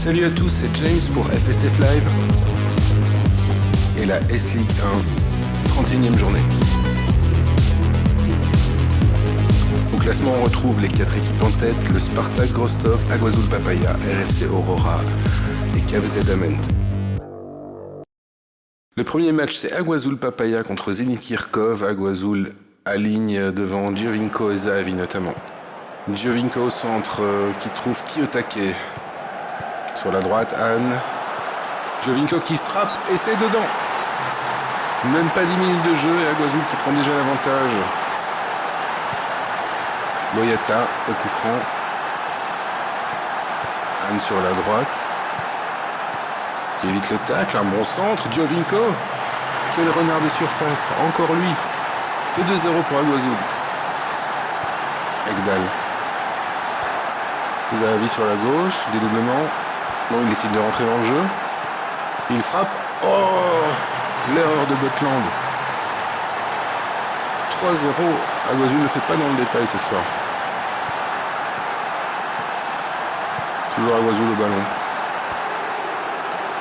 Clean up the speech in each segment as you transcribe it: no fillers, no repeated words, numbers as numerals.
Salut à tous, c'est James pour FSF Live et la S-League 1, 31e journée. Au classement, on retrouve les 4 équipes en tête, le Spartak Rostov, Aguazul Papaya, RFC Aurora et KVZ Ament. Le premier match, c'est Aguazul Papaya contre Zenit Kirkov. Aguazul aligne devant Giovinco et Zahavi notamment. Giovinco au centre qui trouve Kiyotake. Sur la droite, Anne. Giovinco qui frappe et c'est dedans. Même pas 10 minutes de jeu et Aguazul qui prend déjà l'avantage. Boyata au coup franc. Anne sur la droite. Qui évite le tacle, un bon centre. Giovinco. Quel renard de surface. Encore lui. C'est 2-0 pour Aguazul. Ekdal. Zahavi sur la gauche. Dédoublement. Bon, il décide de rentrer dans le jeu. Il frappe. Oh, l'erreur de Butland. 3-0. Aguazul ne fait pas dans le détail ce soir. Toujours Aguazul au ballon.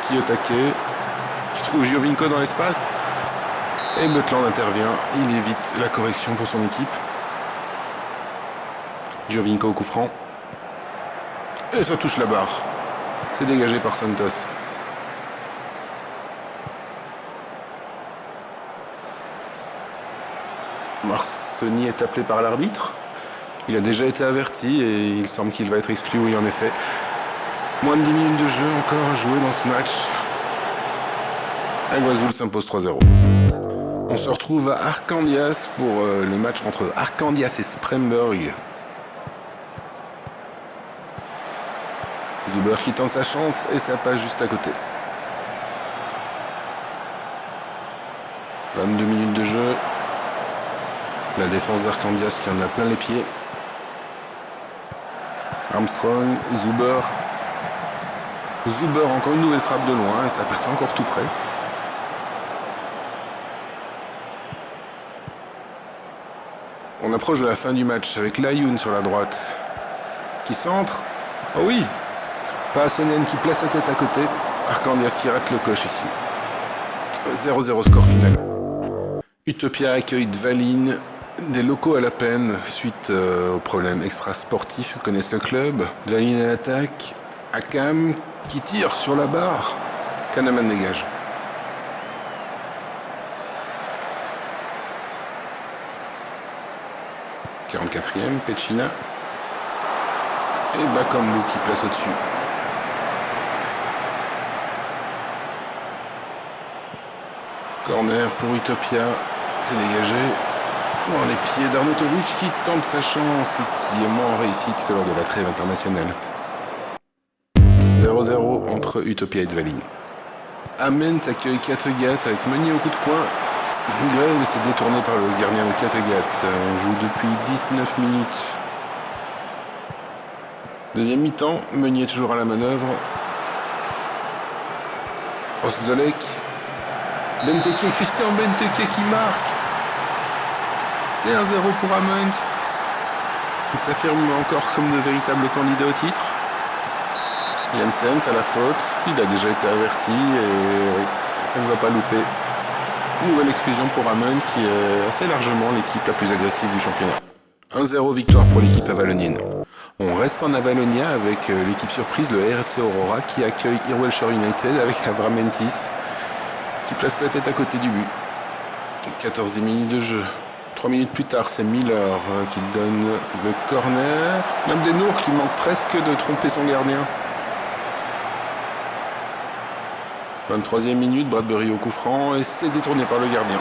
Kiyotake qui trouve Giovinco dans l'espace. Et Butland intervient. Il évite la correction pour son équipe. Giovinco au coup franc. Et ça touche la barre. C'est dégagé par Santos. Marconi est appelé par l'arbitre. Il a déjà été averti et il semble qu'il va être exclu, oui en effet. Moins de 10 minutes de jeu encore à jouer dans ce match. Aguazul s'impose 3-0. On se retrouve à Arkandias pour le match entre Arkandias et Spremberg. Zuber qui tente sa chance et ça passe juste à côté. 22 minutes de jeu. La défense d'Arkandias qui en a plein les pieds. Armstrong, Zuber. Zuber encore une nouvelle frappe de loin et ça passe encore tout près. On approche de la fin du match avec Layoun sur la droite. Qui centre. Oh oui! Paasonen qui place sa tête à côté. Arkandias qui rate le coche ici. 0-0 score final. Utopia accueille Dvalin. Des locaux à la peine suite aux problèmes extra-sportifs que connaissent le club. Dvalin à l'attaque. Akam qui tire sur la barre. Kahneman dégage. « 44e, Pechina. Et Bakambu qui place au-dessus. Corner pour Utopia, c'est dégagé. Dans les pieds d'Arnautovic qui tente sa chance et qui est moins en réussite que lors de la trêve internationale. 0-0 entre Utopia et Dvalin. Ament accueille Kattegat avec Meunier au coup de coin. Grève s'est détourné par le gardien de Kattegat. On joue depuis 19 minutes. Deuxième mi-temps, Meunier toujours à la manœuvre. Ostzolek. Benteke, Christian Benteke qui marque. C'est 1-0 pour Ament. Il s'affirme encore comme le véritable candidat au titre. Janssens à la faute. Il a déjà été averti et ça ne va pas louper. Nouvelle exclusion pour Ament qui est assez largement l'équipe la plus agressive du championnat. 1-0 victoire pour l'équipe avalonienne. On reste en Avalonia avec l'équipe surprise, le RFC Aurora, qui accueille Irwelshire United avec Avramentis, qui place sa tête à côté du but. 14 minutes de jeu. 3 minutes plus tard, c'est Miller qui donne le corner. Abdenour qui manque presque de tromper son gardien. 23e minute, Bradbury au coup franc et c'est détourné par le gardien.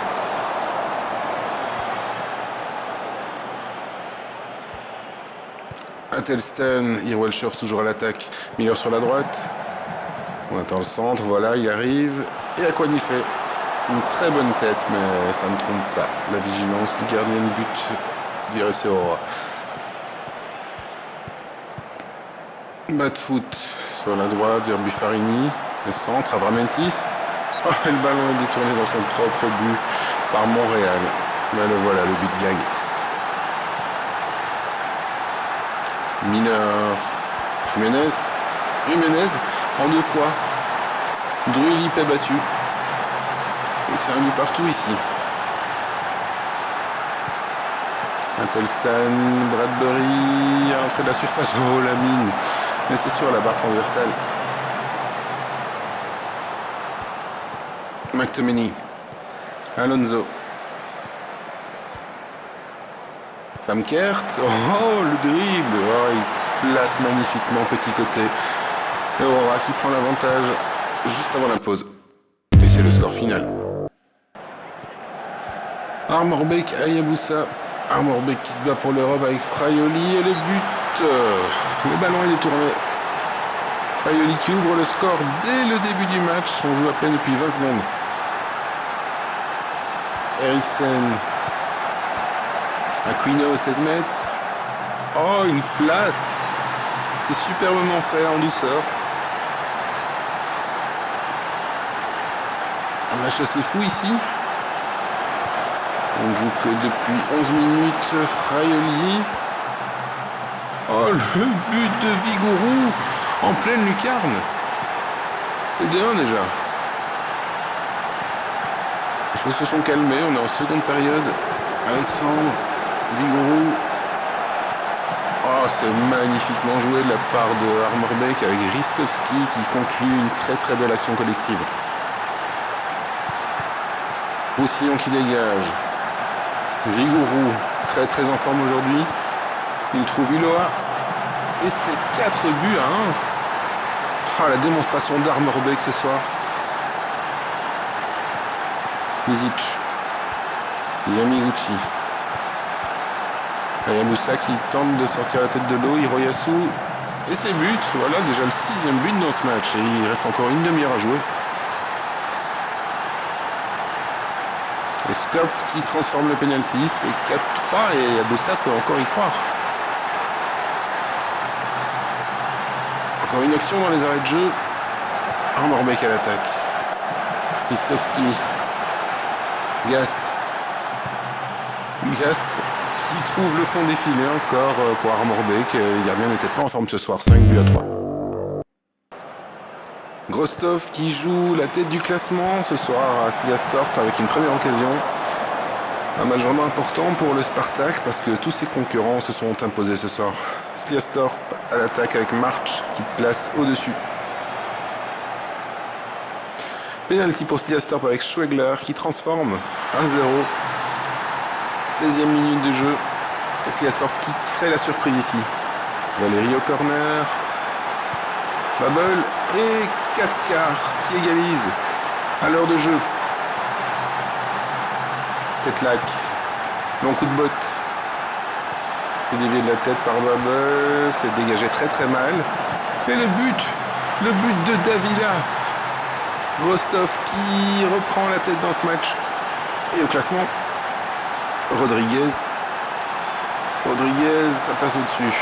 Atelstan, Irwelshire toujours à l'attaque. Miller sur la droite. On attend le centre, voilà, il arrive. Et Aquani fait une très bonne tête, mais ça ne trompe pas. La vigilance du gardien de but du RFC Aurora. Bas de foot sur la droite, vers Buffarini. Le centre, Avramentis. Oh, le ballon est détourné dans son propre but par Montréal. Mais le voilà, le but gagne. Mineur. Jiménez en 2 fois. Druilip est battu. C'est un but partout ici. Intelstan, Bradbury, entre la surface, oh la mine. Mais c'est sûr, la barre transversale. McTominay. Alonso. Famkert. Oh, le dribble. Oh, il place magnifiquement petit côté. Et Aurora qui prend l'avantage juste avant la pause. Et c'est le score final. Armorbek, Ayabusa. Armorbek qui se bat pour l'Europe avec Fraioli et le but. Le ballon est détourné. Fraioli qui ouvre le score dès le début du match. On joue à peine depuis 20 secondes. Eriksen. Aquino, 16 mètres. Oh, une place. C'est superbement fait en douceur. Un match assez fou ici. On ne joue que depuis 11 minutes. Fraioli. Oh, le but de Vigouroux en pleine lucarne. C'est 2-1 déjà. Les choses se sont calmées. On est en seconde période. Alexandre Vigouroux. Oh, c'est magnifiquement joué de la part de Armorbek avec Ristovski qui conclut une très belle action collective. Roussillon qui dégage. Vigouroux, très en forme aujourd'hui. Il trouve Ulloa. Et c'est 4 buts à 1. Ah, la démonstration d'Armorbek ce soir. Mizic. Yamiguchi. Ayamusa qui tente de sortir la tête de l'eau. Hiroyasu. Et ses buts. Voilà déjà le 6e but dans ce match. Et il reste encore une demi-heure à jouer. Et Skopf qui transforme le penalty, c'est 4-3 et Ayabusa peut encore y croire. Encore une action dans les arrêts de jeu. Armorbek à l'attaque. Ristovski. Gast. Gast qui trouve le fond des filets encore pour Armorbek. Le gardien n'était pas en forme ce soir, 5 buts à 3. Grostov qui joue la tête du classement ce soir à Sliastorp avec une première occasion. Un match vraiment important pour le Spartak parce que tous ses concurrents se sont imposés ce soir. Sliastorp à l'attaque avec March qui place au-dessus. Penalty pour Sliastorp avec Schwegler qui transforme 1-0. 16e minute de jeu. Sliastorp qui crée la surprise ici. Valérie au corner. Babel et 4 quarts qui égalise à l'heure de jeu. Tetlak, long coup de botte. C'est dévié de la tête par Babel, c'est dégagé très mal. Et le but de Davila. Rostov qui reprend la tête dans ce match. Et au classement, Rodriguez, ça passe au-dessus.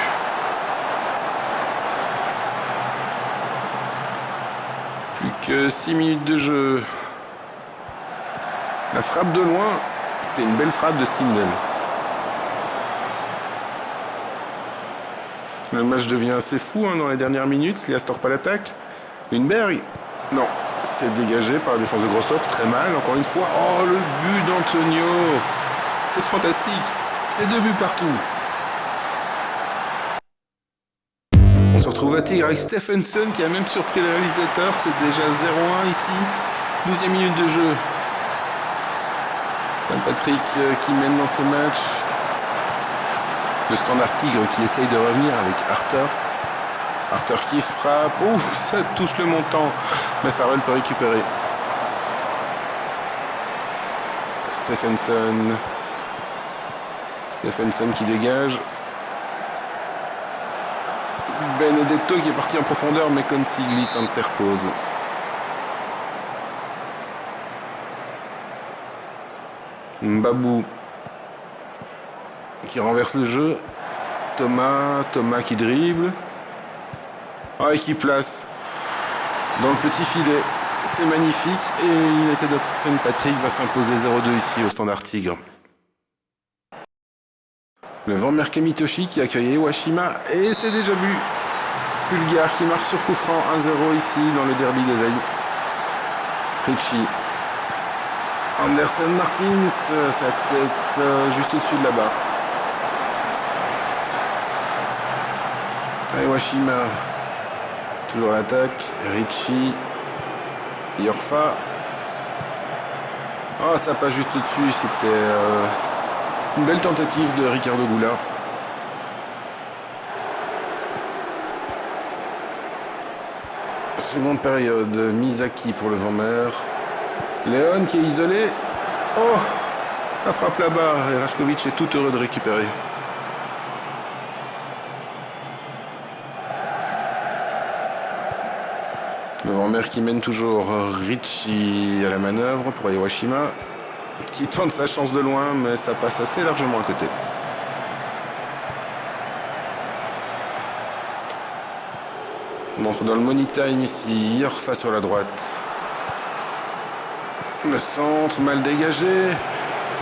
Plus que 6 minutes de jeu. La frappe de loin, c'était une belle frappe de Stindl. Le match devient assez fou dans les dernières minutes. Sliastorp à l'attaque. Lundberg, non, c'est dégagé par la défense de Grostov, très mal, encore une fois. Oh, le but d'Antonio. C'est fantastique. C'est 2 buts partout. On se retrouve à Tigre avec Stephenson qui a même surpris le réalisateur. C'est déjà 0-1 ici. 12e minute de jeu. Saint-Patrick qui mène dans ce match. Le Standard Tigre qui essaye de revenir avec Arthur. Arthur qui frappe. Ouf, ça touche le montant. Mais Farrell peut récupérer. Stephenson qui dégage. Benedetto qui est parti en profondeur, mais Consigli s'interpose. Mbabou qui renverse le jeu. Thomas qui dribble. Et qui place dans le petit filet. C'est magnifique. Et United of Saint-Patrick va s'imposer 0-2 ici au Standard Tigre. Le Vanmerke Mitoshi qui accueille Iwashima. Et c'est déjà but. Bulgare qui marque sur coup franc 1-0 ici dans le derby de Zaï. Ricci. Anderson Martins, sa tête juste au-dessus de la barre. Iwashima, toujours l'attaque. Ricci. Yorfa. Oh, ça passe juste au-dessus. C'était une belle tentative de Ricardo Goulart. Seconde période, Misaki pour le Vanmer. Léon qui est isolé. Oh, ça frappe la barre et Rajkovic est tout heureux de récupérer. Le Vanmer qui mène toujours. Ricci à la manœuvre pour Iwashima qui tente sa chance de loin mais ça passe assez largement à côté. On entre dans le money time ici. Yorfa sur la droite. Le centre mal dégagé.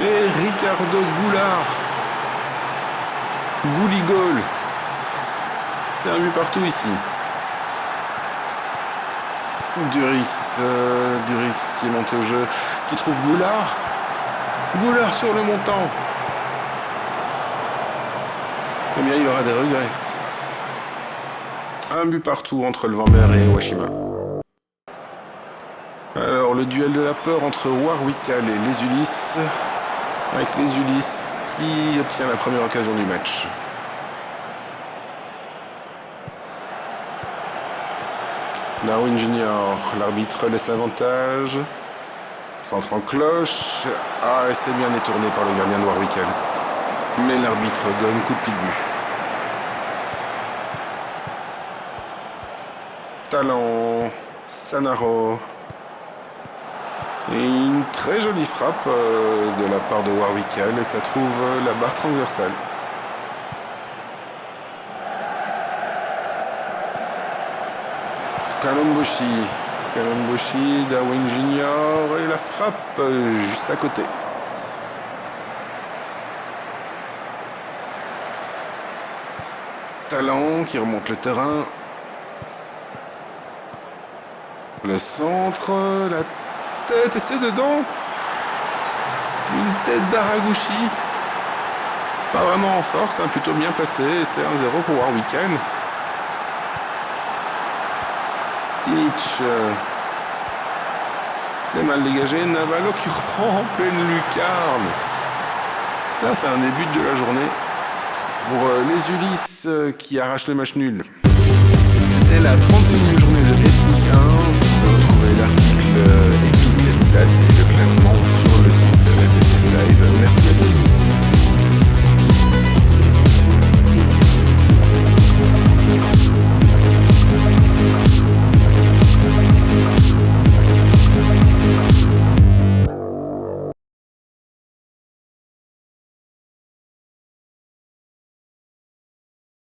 Et Ricardo Goulart. Gouligol. C'est un but partout ici. Durix qui est monté au jeu. Qui trouve Goulart. Goulart sur le montant. Eh bien, il aura des regrets. Un but partout entre le Vanmer et Iwashima. Alors, le duel de la peur entre Warwickal et les Ulysses. Avec les Ulysses qui obtient la première occasion du match. Darwin Junior, l'arbitre laisse l'avantage. Centre en cloche. Ah, et c'est bien détourné par le gardien de Warwickal. Mais l'arbitre donne coup de pied de but. Talent, Sanaro. Et une très jolie frappe de la part de Warwickal et ça trouve la barre transversale. Kalomboshi, Darwin Junior et la frappe juste à côté. Talent qui remonte le terrain. Le centre, la tête et c'est dedans. Une tête d'Araguchi. Pas vraiment en force, hein, plutôt bien placé. Et c'est 1-0 pour Warwickal. Stitch. C'est mal dégagé. Navalo qui reprend en pleine lucarne. Ça, c'est un début de la journée. Pour les Ulysses qui arrachent le match nul. C'était la 31e journée de S